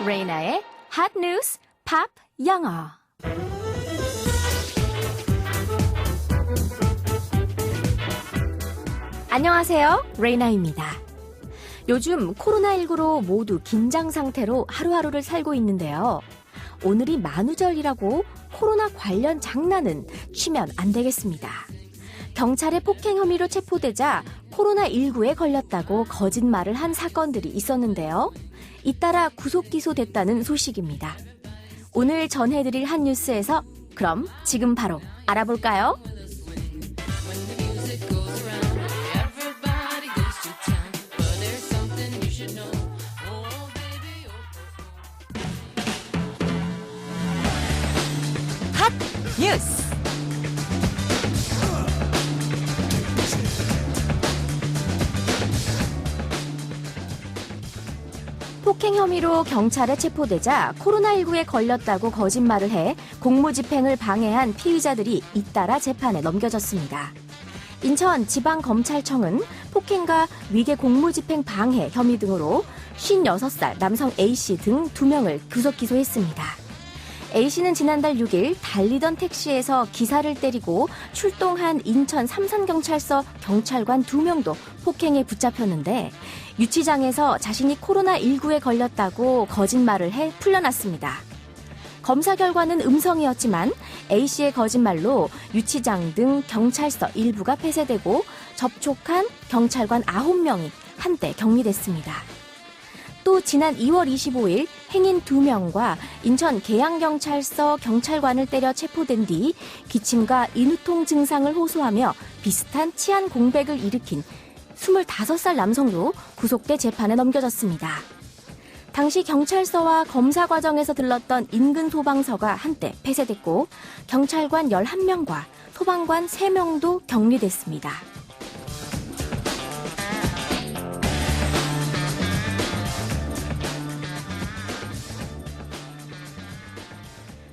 레이나의 Hot News 팝 영어. 안녕하세요, 레이나입니다. 요즘 코로나19로 모두 긴장 상태로 하루하루를 살고 있는데요. 오늘이 만우절이라고 코로나 관련 장난은 치면 안 되겠습니다. 경찰의 폭행 혐의로 체포되자 코로나19에 걸렸다고 거짓말을 한 사건들이 있었는데요. 잇따라 구속 기소됐다는 소식입니다. 오늘 전해드릴 한 뉴스에서 그럼 지금 바로 알아볼까요? 핫 뉴스! 폭행 혐의로 경찰에 체포되자 코로나19에 걸렸다고 거짓말을 해 공무집행을 방해한 피의자들이 잇따라 재판에 넘겨졌습니다. 인천지방검찰청은 폭행과 위계 공무집행 방해 혐의 등으로 56살 남성 A씨 등 2명을 구속 기소했습니다. A씨는 지난달 6일 달리던 택시에서 기사를 때리고 출동한 인천 삼산경찰서 경찰관 2명도 폭행에 붙잡혔는데 유치장에서 자신이 코로나19에 걸렸다고 거짓말을 해 풀려났습니다. 검사 결과는 음성이었지만 A씨의 거짓말로 유치장 등 경찰서 일부가 폐쇄되고 접촉한 경찰관 9명이 한때 격리됐습니다. 또 지난 2월 25일 행인 2명과 인천 계양경찰서 경찰관을 때려 체포된 뒤 기침과 인후통 증상을 호소하며 비슷한 치안 공백을 일으킨 25살 남성도 구속돼 재판에 넘겨졌습니다. 당시 경찰서와 검사 과정에서 들렀던 인근 소방서가 한때 폐쇄됐고 경찰관 11명과 소방관 3명도 격리됐습니다.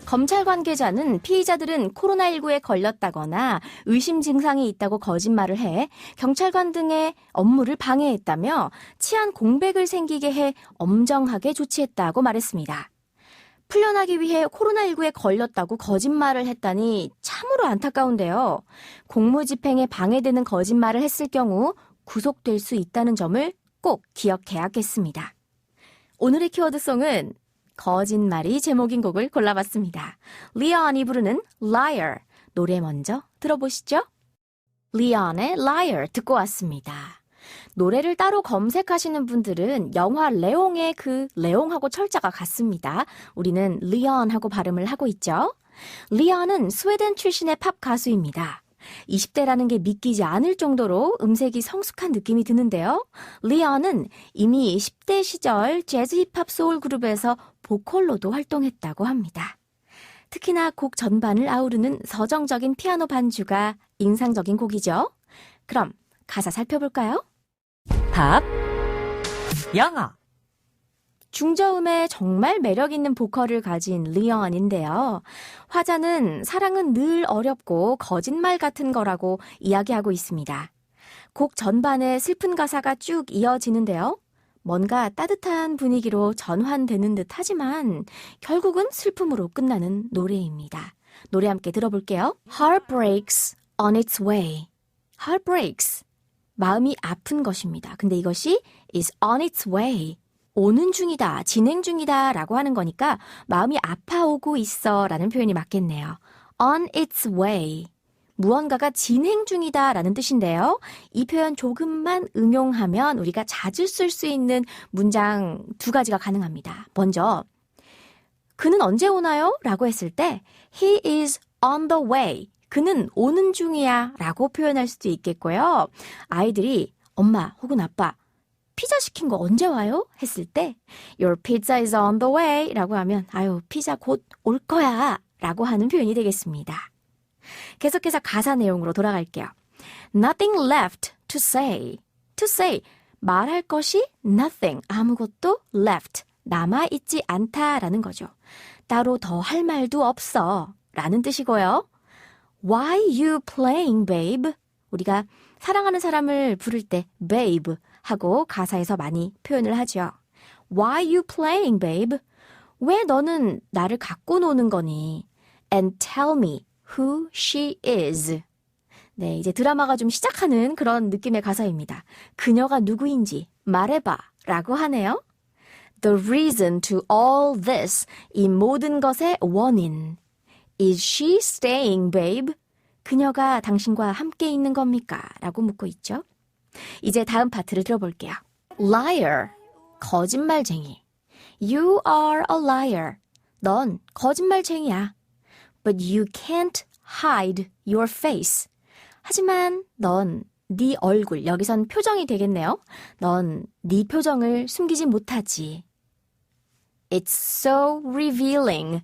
검찰 관계자는 피의자들은 코로나19에 걸렸다거나 의심 증상이 있다고 거짓말을 해 경찰관 등의 업무를 방해했다며 치안 공백을 생기게 해 엄정하게 조치했다고 말했습니다. 풀려나기 위해 코로나19에 걸렸다고 거짓말을 했다니 참으로 안타까운데요. 공무집행에 방해되는 거짓말을 했을 경우 구속될 수 있다는 점을 꼭 기억해야겠습니다. 오늘의 키워드송은 거짓말이 제목인 곡을 골라봤습니다. 리언이 부르는 Liar, 노래 먼저 들어보시죠. 리언의 Liar 듣고 왔습니다. 노래를 따로 검색하시는 분들은 영화 레옹의 그 레옹하고 철자가 같습니다. 우리는 리언하고 발음을 하고 있죠. 리언은 스웨덴 출신의 팝 가수입니다. 20대라는 게 믿기지 않을 정도로 음색이 성숙한 느낌이 드는데요. 리언은 이미 10대 시절 재즈 힙합 소울 그룹에서 보컬로도 활동했다고 합니다. 특히나 곡 전반을 아우르는 서정적인 피아노 반주가 인상적인 곡이죠. 그럼 가사 살펴볼까요? 팝 영어 중저음에 정말 매력있는 보컬을 가진 리언인데요. 화자는 사랑은 늘 어렵고 거짓말 같은 거라고 이야기하고 있습니다. 곡 전반에 슬픈 가사가 쭉 이어지는데요. 뭔가 따뜻한 분위기로 전환되는 듯 하지만 결국은 슬픔으로 끝나는 노래입니다. 노래 함께 들어볼게요. Heartbreaks on its way. Heartbreaks. 마음이 아픈 것입니다. 근데 이것이 is on its way. 오는 중이다, 진행 중이다 라고 하는 거니까 마음이 아파오고 있어 라는 표현이 맞겠네요. On its way. 무언가가 진행 중이다 라는 뜻인데요. 이 표현 조금만 응용하면 우리가 자주 쓸 수 있는 문장 2가지가 가능합니다. 먼저, 그는 언제 오나요? 라고 했을 때 He is on the way. 그는 오는 중이야 라고 표현할 수도 있겠고요. 아이들이 엄마 혹은 아빠 피자 시킨 거 언제 와요? 했을 때 Your pizza is on the way 라고 하면 아유 피자 곧 올 거야 라고 하는 표현이 되겠습니다. 계속해서 가사 내용으로 돌아갈게요. Nothing left to say. To say, 말할 것이 nothing, 아무것도 left, 남아있지 않다라는 거죠. 따로 더 할 말도 없어 라는 뜻이고요. Why you playing, babe? 우리가 사랑하는 사람을 부를 때 babe 하고 가사에서 많이 표현을 하죠. Why you playing, babe? 왜 너는 나를 갖고 노는 거니? And tell me who she is. 네, 이제 드라마가 좀 시작하는 그런 느낌의 가사입니다. 그녀가 누구인지 말해봐 라고 하네요. The reason to all this, 이 모든 것의 원인. Is she staying, babe? 그녀가 당신과 함께 있는 겁니까? 라고 묻고 있죠. 이제 다음 파트를 들어볼게요. Liar, 거짓말쟁이. You are a liar. 넌 거짓말쟁이야. But you can't hide your face. 하지만 넌 네 얼굴, 여기선 표정이 되겠네요. 넌 네 표정을 숨기지 못하지. It's so revealing.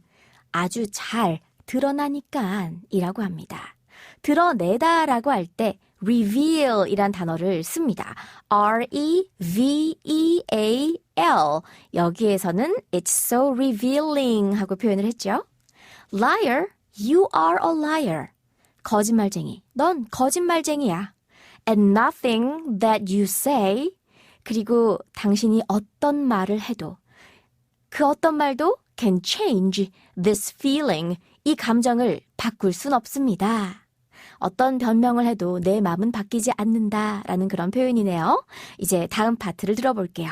아주 잘 드러나니까 이라고 합니다. 드러내다 라고 할 때 reveal 이란 단어를 씁니다. R-E-V-E-A-L. 여기에서는 it's so revealing 하고 표현을 했죠. Liar, you are a liar. 거짓말쟁이, 넌 거짓말쟁이야. And nothing that you say, 그리고 당신이 어떤 말을 해도 그 어떤 말도 can change this feeling, 이 감정을 바꿀 순 없습니다. 어떤 변명을 해도 내 마음은 바뀌지 않는다라는 그런 표현이네요. 이제 다음 파트를 들어볼게요.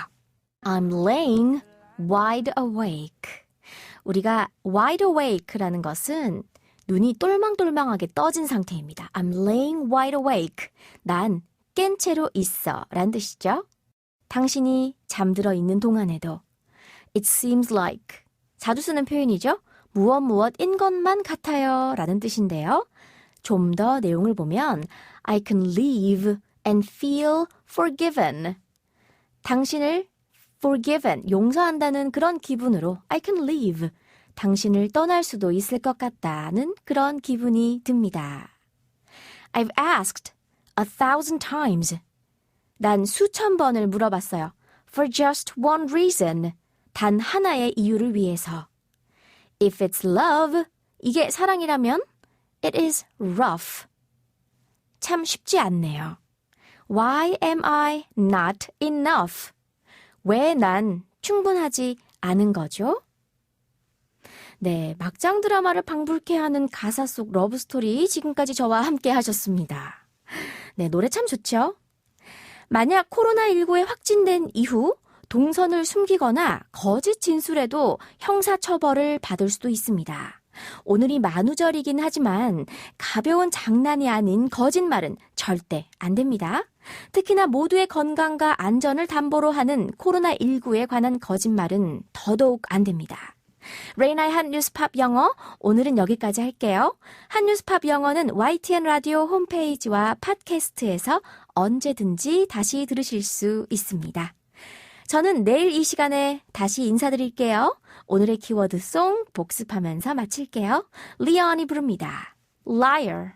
I'm laying wide awake. 우리가 wide awake라는 것은 눈이 똘망똘망하게 떠진 상태입니다. I'm laying wide awake. 난 깬 채로 있어 라는 뜻이죠. 당신이 잠들어 있는 동안에도 It seems like. 자주 쓰는 표현이죠. 무엇인 것만 같아요 라는 뜻인데요. 좀 더 내용을 보면 I can leave and feel forgiven. 당신을 forgiven, 용서한다는 그런 기분으로 I can leave. 당신을 떠날 수도 있을 것 같다는 그런 기분이 듭니다. I've asked 1,000 times. 난 수천 번을 물어봤어요. For just one reason. 단 하나의 이유를 위해서. If it's love, 이게 사랑이라면 it is rough. 참 쉽지 않네요. Why am I not enough? 왜 난 충분하지 않은 거죠? 네, 막장 드라마를 방불케 하는 가사 속 러브스토리 지금까지 저와 함께 하셨습니다. 네, 노래 참 좋죠? 만약 코로나19에 확진된 이후 동선을 숨기거나 거짓 진술에도 형사처벌을 받을 수도 있습니다. 오늘이 만우절이긴 하지만 가벼운 장난이 아닌 거짓말은 절대 안 됩니다. 특히나 모두의 건강과 안전을 담보로 하는 코로나19에 관한 거짓말은 더더욱 안 됩니다. 레이나의 핫뉴스팝 영어, 오늘은 여기까지 할게요. 핫뉴스팝 영어는 YTN 라디오 홈페이지와 팟캐스트에서 언제든지 다시 들으실 수 있습니다. 저는 내일 이 시간에 다시 인사드릴게요. 오늘의 키워드 송 복습하면서 마칠게요. 리언이 부릅니다. Liar.